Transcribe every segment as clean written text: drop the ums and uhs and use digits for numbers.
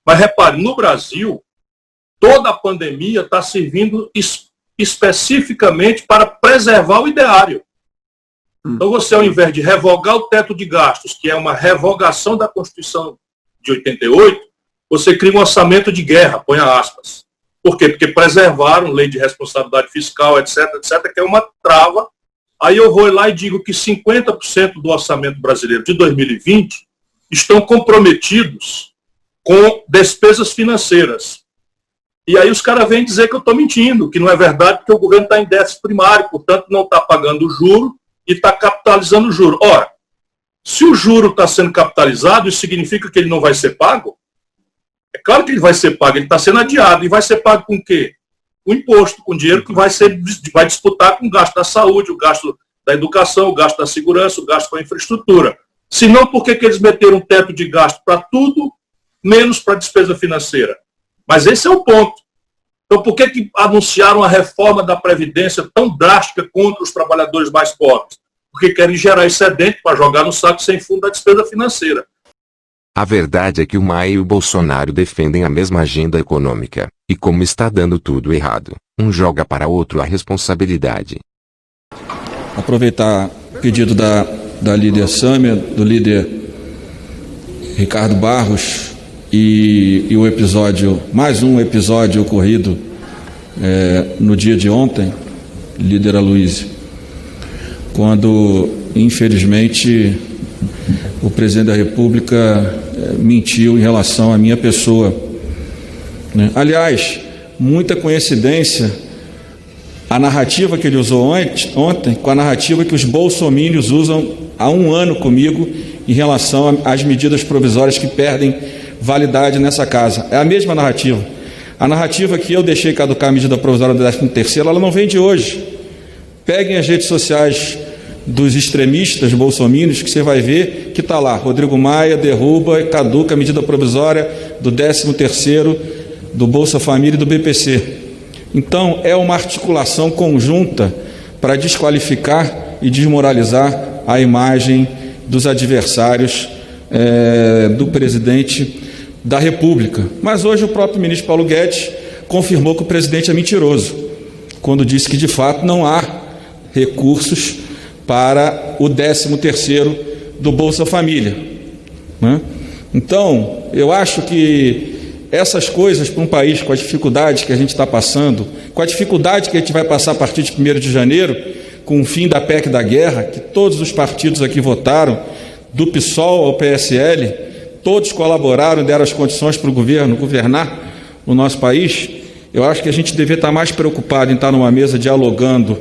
Mas repare, no Brasil, toda a pandemia está servindo especificamente para preservar o ideário. Então você, ao invés de revogar o teto de gastos, que é uma revogação da Constituição de 88, você cria um orçamento de guerra, põe aspas. Por quê? Porque preservaram lei de responsabilidade fiscal, etc., que é uma trava. Aí eu vou lá e digo que 50% do orçamento brasileiro de 2020 estão comprometidos com despesas financeiras. E aí os caras vêm dizer que eu estou mentindo, que não é verdade, porque o governo está em déficit primário, portanto não está pagando o juro e está capitalizando o juro. Ora, se o juro está sendo capitalizado, isso significa que ele não vai ser pago? É claro que ele vai ser pago, ele está sendo adiado. E vai ser pago com o quê? Com imposto, com dinheiro que vai disputar com o gasto da saúde, o gasto da educação, o gasto da segurança, o gasto com a infraestrutura. Se não, por que eles meteram um teto de gasto para tudo, menos para despesa financeira? Mas esse é o ponto. Então, por que anunciaram a reforma da Previdência tão drástica contra os trabalhadores mais pobres? Porque querem gerar excedente para jogar no saco sem fundo da despesa financeira. A verdade é que o Maia e o Bolsonaro defendem a mesma agenda econômica, e como está dando tudo errado, um joga para outro a responsabilidade. Aproveitar o pedido da líder Sâmia, do líder Ricardo Barros, e o episódio, mais um episódio ocorrido no dia de ontem, líder Aloysio, quando, infelizmente, o presidente da República mentiu em relação à minha pessoa. Aliás, muita coincidência a narrativa que ele usou ontem com a narrativa que os bolsomínios usam há um ano comigo em relação às medidas provisórias que perdem validade nessa casa. É a mesma narrativa. A narrativa que eu deixei caducar a medida provisória do 13º, ela não vem de hoje. Peguem as redes sociais dos extremistas bolsomínios, que você vai ver que está lá, Rodrigo Maia derruba e caduca a medida provisória do 13º, do Bolsa Família e do BPC. Então, é uma articulação conjunta para desqualificar e desmoralizar a imagem dos adversários do presidente da República. Mas hoje o próprio ministro Paulo Guedes confirmou que o presidente é mentiroso, quando disse que de fato não há recursos para o 13º do Bolsa Família. Então, eu acho que essas coisas para um país com a dificuldade que a gente está passando, com a dificuldade que a gente vai passar a partir de 1º de janeiro, com o fim da PEC da guerra, que todos os partidos aqui votaram, do PSOL ao PSL, todos colaboraram, deram as condições para o governo governar o nosso país. Eu acho que a gente deveria estar mais preocupado em estar numa mesa dialogando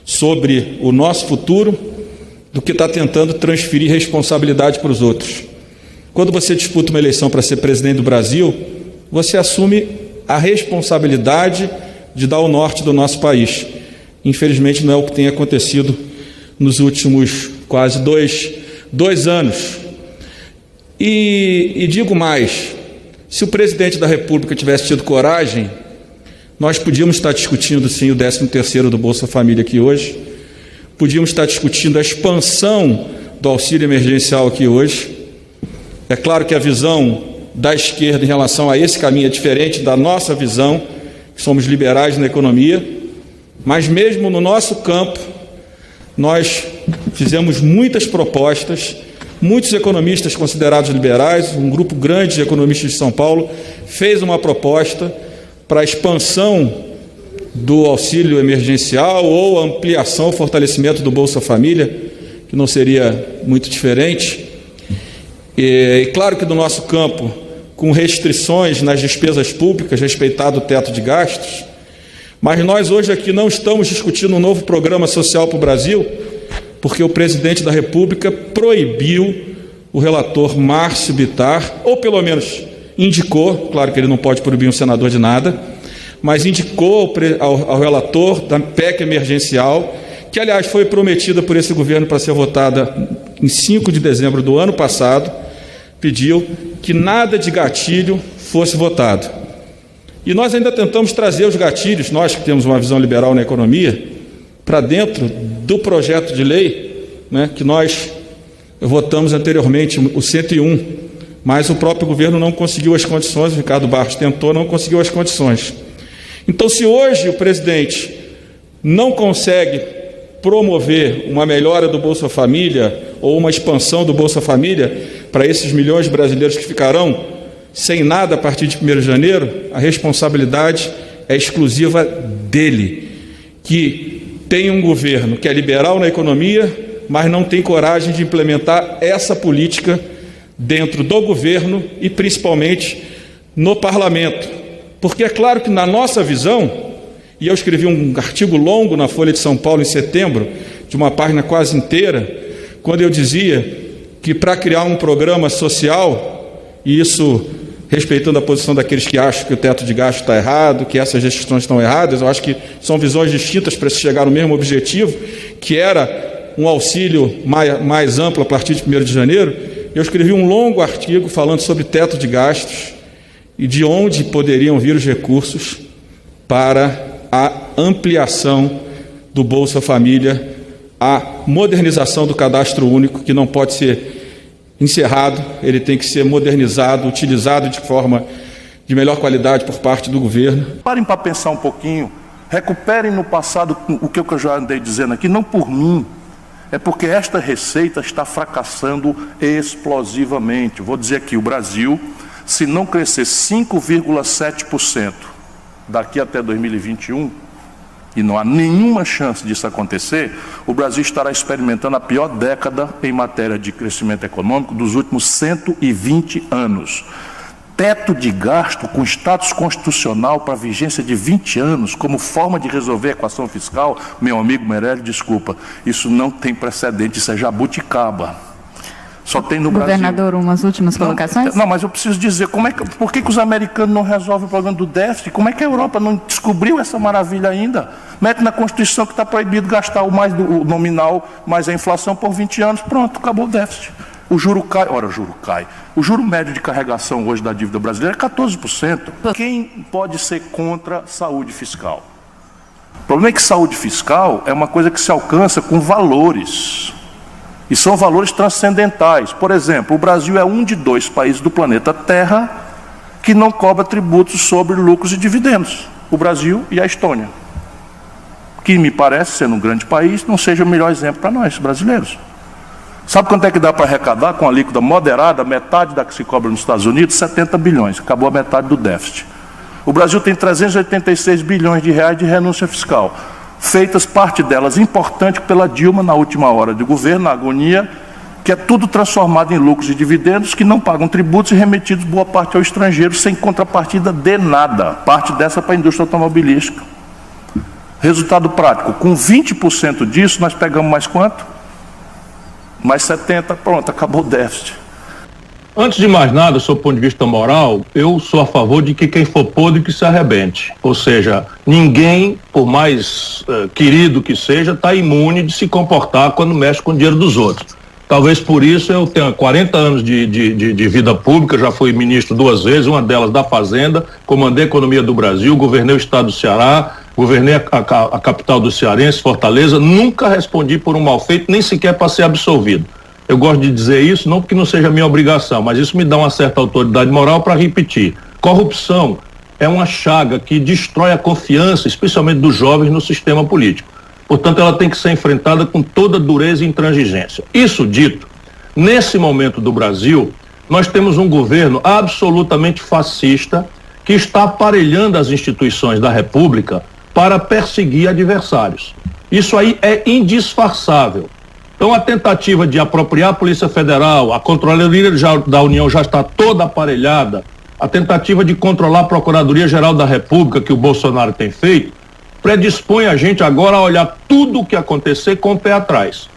sobre o nosso futuro do que estar tentando transferir responsabilidade para os outros. Quando você disputa uma eleição para ser presidente do Brasil, você assume a responsabilidade de dar o norte do nosso país. Infelizmente, não é o que tem acontecido nos últimos quase dois anos. E digo mais, se o presidente da República tivesse tido coragem, nós podíamos estar discutindo, sim, o 13º do Bolsa Família aqui hoje, podíamos estar discutindo a expansão do auxílio emergencial aqui hoje. É claro que a visão da esquerda em relação a esse caminho é diferente da nossa visão, que somos liberais na economia, mas mesmo no nosso campo, nós fizemos muitas propostas, muitos economistas considerados liberais, um grupo grande de economistas de São Paulo, fez uma proposta para a expansão do auxílio emergencial ou ampliação, fortalecimento do Bolsa Família, que não seria muito diferente. E claro que no nosso campo, com restrições nas despesas públicas, respeitado o teto de gastos, mas nós hoje aqui não estamos discutindo um novo programa social para o Brasil, porque o presidente da República proibiu o relator Márcio Bittar, ou pelo menos indicou, claro que ele não pode proibir um senador de nada, mas indicou ao relator da PEC emergencial, que aliás foi prometida por esse governo para ser votada em 5 de dezembro do ano passado, pediu que nada de gatilho fosse votado. E nós ainda tentamos trazer os gatilhos, nós que temos uma visão liberal na economia, para dentro do projeto de lei, que nós votamos anteriormente, o 101, mas o próprio governo não conseguiu as condições, o Ricardo Barros tentou, não conseguiu as condições. Então, se hoje o presidente não consegue promover uma melhora do Bolsa Família ou uma expansão do Bolsa Família para esses milhões de brasileiros que ficarão sem nada a partir de 1º de janeiro, a responsabilidade é exclusiva dele, que tem um governo que é liberal na economia, mas não tem coragem de implementar essa política dentro do governo e principalmente no parlamento. Porque é claro que na nossa visão, e eu escrevi um artigo longo na Folha de São Paulo em setembro, de uma página quase inteira, quando eu dizia que para criar um programa social, e isso respeitando a posição daqueles que acham que o teto de gasto está errado, que essas restrições estão erradas, eu acho que são visões distintas para se chegar no mesmo objetivo, que era um auxílio mais amplo a partir de 1º de janeiro. Eu escrevi um longo artigo falando sobre teto de gastos e de onde poderiam vir os recursos para a ampliação do Bolsa Família, a modernização do cadastro único, que não pode ser encerrado, ele tem que ser modernizado, utilizado de forma de melhor qualidade por parte do governo. Parem para pensar um pouquinho, recuperem no passado o que eu já andei dizendo aqui, não por mim, é porque esta receita está fracassando explosivamente. Vou dizer aqui, o Brasil, se não crescer 5,7% daqui até 2021, e não há nenhuma chance disso acontecer, o Brasil estará experimentando a pior década em matéria de crescimento econômico dos últimos 120 anos. Teto de gasto com status constitucional para vigência de 20 anos, como forma de resolver a equação fiscal, meu amigo Meirelles, desculpa, isso não tem precedente, isso é jabuticaba. Só tem no Brasil. Governador, umas últimas colocações? Não, mas eu preciso dizer, por que os americanos não resolvem o problema do déficit? Como é que a Europa não descobriu essa maravilha ainda? Mete na Constituição que está proibido gastar o nominal mais a inflação por 20 anos, pronto, acabou o déficit. O juro cai, o juro médio de carregação hoje da dívida brasileira é 14%. Quem pode ser contra saúde fiscal? O problema é que saúde fiscal é uma coisa que se alcança com valores. E são valores transcendentais. Por exemplo, o Brasil é um de 2 países do planeta Terra que não cobra tributos sobre lucros e dividendos. O Brasil e a Estônia. Que me parece, sendo um grande país, não seja o melhor exemplo para nós, brasileiros. Sabe quanto é que dá para arrecadar com a alíquota moderada, metade da que se cobra nos Estados Unidos? 70 bilhões, acabou a metade do déficit. O Brasil tem 386 bilhões de reais de renúncia fiscal, feitas parte delas importante pela Dilma na última hora de governo, na agonia, que é tudo transformado em lucros e dividendos que não pagam tributos e remetidos boa parte ao estrangeiro sem contrapartida de nada, parte dessa para a indústria automobilística. Resultado prático, com 20% disso nós pegamos mais quanto? Mais 70%, pronto, acabou o déficit. Antes de mais nada, sob o ponto de vista moral, eu sou a favor de que quem for podre que se arrebente. Ou seja, ninguém, por mais querido que seja, está imune de se comportar quando mexe com o dinheiro dos outros. Talvez por isso eu tenha 40 anos de vida pública, já fui ministro 2 vezes, uma delas da Fazenda, comandei a economia do Brasil, governei o estado do Ceará, governei a capital do Cearense, Fortaleza, nunca respondi por um mal feito, nem sequer para ser absolvido. Eu gosto de dizer isso, não porque não seja minha obrigação, mas isso me dá uma certa autoridade moral para repetir. Corrupção é uma chaga que destrói a confiança, especialmente dos jovens, no sistema político. Portanto, ela tem que ser enfrentada com toda dureza e intransigência. Isso dito, nesse momento do Brasil, nós temos um governo absolutamente fascista que está aparelhando as instituições da República para perseguir adversários. Isso aí é indisfarçável. Então, a tentativa de apropriar a Polícia Federal, a Controladoria da União já está toda aparelhada, a tentativa de controlar a Procuradoria-Geral da República, que o Bolsonaro tem feito, predispõe a gente agora a olhar tudo o que acontecer com o pé atrás.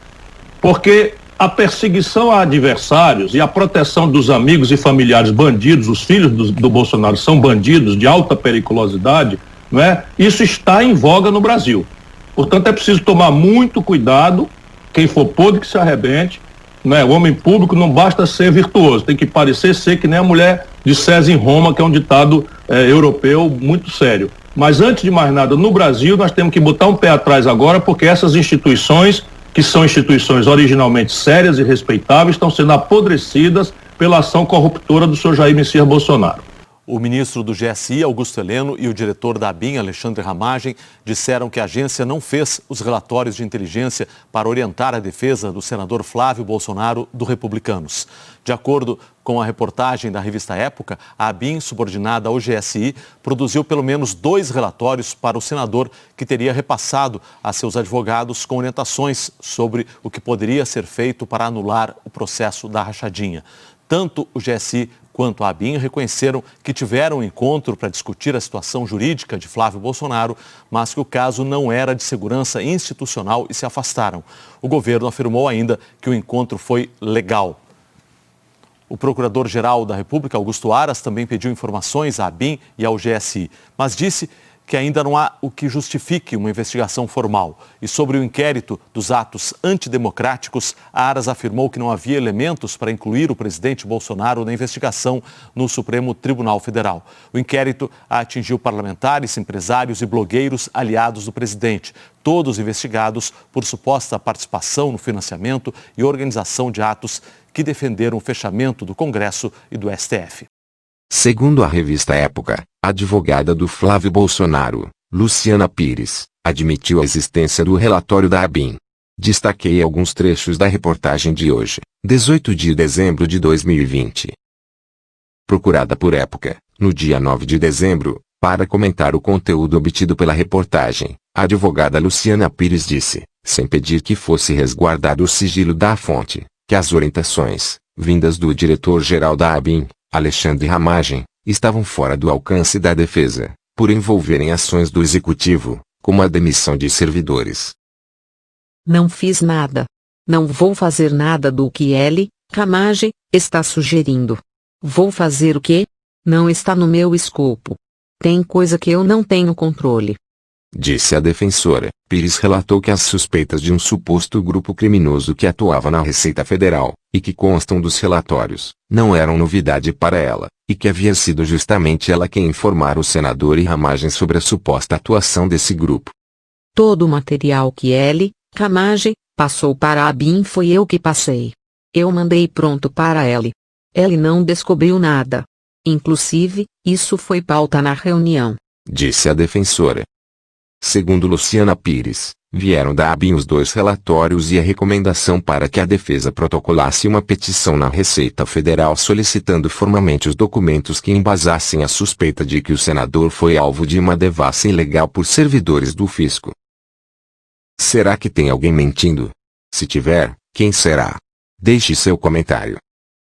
Porque a perseguição a adversários e a proteção dos amigos e familiares bandidos, os filhos do Bolsonaro são bandidos de alta periculosidade, não é? Isso está em voga no Brasil. Portanto, é preciso tomar muito cuidado. Quem for podre que se arrebente, né? O homem público não basta ser virtuoso, tem que parecer ser que nem a mulher de César em Roma, que é um ditado europeu muito sério. Mas antes de mais nada, no Brasil nós temos que botar um pé atrás agora, porque essas instituições, que são instituições originalmente sérias e respeitáveis, estão sendo apodrecidas pela ação corruptora do senhor Jair Messias Bolsonaro. O ministro do GSI, Augusto Heleno, e o diretor da ABIN, Alexandre Ramagem, disseram que a agência não fez os relatórios de inteligência para orientar a defesa do senador Flávio Bolsonaro, do Republicanos. De acordo com a reportagem da revista Época, a ABIN, subordinada ao GSI, produziu pelo menos 2 relatórios para o senador, que teria repassado a seus advogados com orientações sobre o que poderia ser feito para anular o processo da rachadinha. Tanto o GSI quanto a ABIN reconheceram que tiveram um encontro para discutir a situação jurídica de Flávio Bolsonaro, mas que o caso não era de segurança institucional e se afastaram. O governo afirmou ainda que o encontro foi legal. O Procurador-Geral da República, Augusto Aras, também pediu informações à ABIN e ao GSI, mas disse que ainda não há o que justifique uma investigação formal. E sobre o inquérito dos atos antidemocráticos, Aras afirmou que não havia elementos para incluir o presidente Bolsonaro na investigação no Supremo Tribunal Federal. O inquérito atingiu parlamentares, empresários e blogueiros aliados do presidente, todos investigados por suposta participação no financiamento e organização de atos que defenderam o fechamento do Congresso e do STF. Segundo a revista Época, a advogada do Flávio Bolsonaro, Luciana Pires, admitiu a existência do relatório da ABIN. Destaquei alguns trechos da reportagem de hoje, 18 de dezembro de 2020. Procurada por Época, no dia 9 de dezembro, para comentar o conteúdo obtido pela reportagem, a advogada Luciana Pires disse, sem pedir que fosse resguardado o sigilo da fonte, que as orientações, vindas do diretor-geral da ABIN, Alexandre Ramagem, estavam fora do alcance da defesa, por envolverem ações do executivo, como a demissão de servidores. Não fiz nada. Não vou fazer nada do que ele, Ramagem, está sugerindo. Vou fazer o quê? Não está no meu escopo. Tem coisa que eu não tenho controle. Disse a defensora. Pires relatou que as suspeitas de um suposto grupo criminoso que atuava na Receita Federal, e que constam dos relatórios, não eram novidade para ela, e que havia sido justamente ela quem informara o senador e Ramagem sobre a suposta atuação desse grupo. Todo o material que ele, Ramagem, passou para a ABIN foi eu que passei. Eu mandei pronto para ele. Ele não descobriu nada. Inclusive, isso foi pauta na reunião. Disse a defensora. Segundo Luciana Pires, vieram da ABIN os 2 relatórios e a recomendação para que a defesa protocolasse uma petição na Receita Federal solicitando formalmente os documentos que embasassem a suspeita de que o senador foi alvo de uma devassa ilegal por servidores do fisco. Será que tem alguém mentindo? Se tiver, quem será? Deixe seu comentário.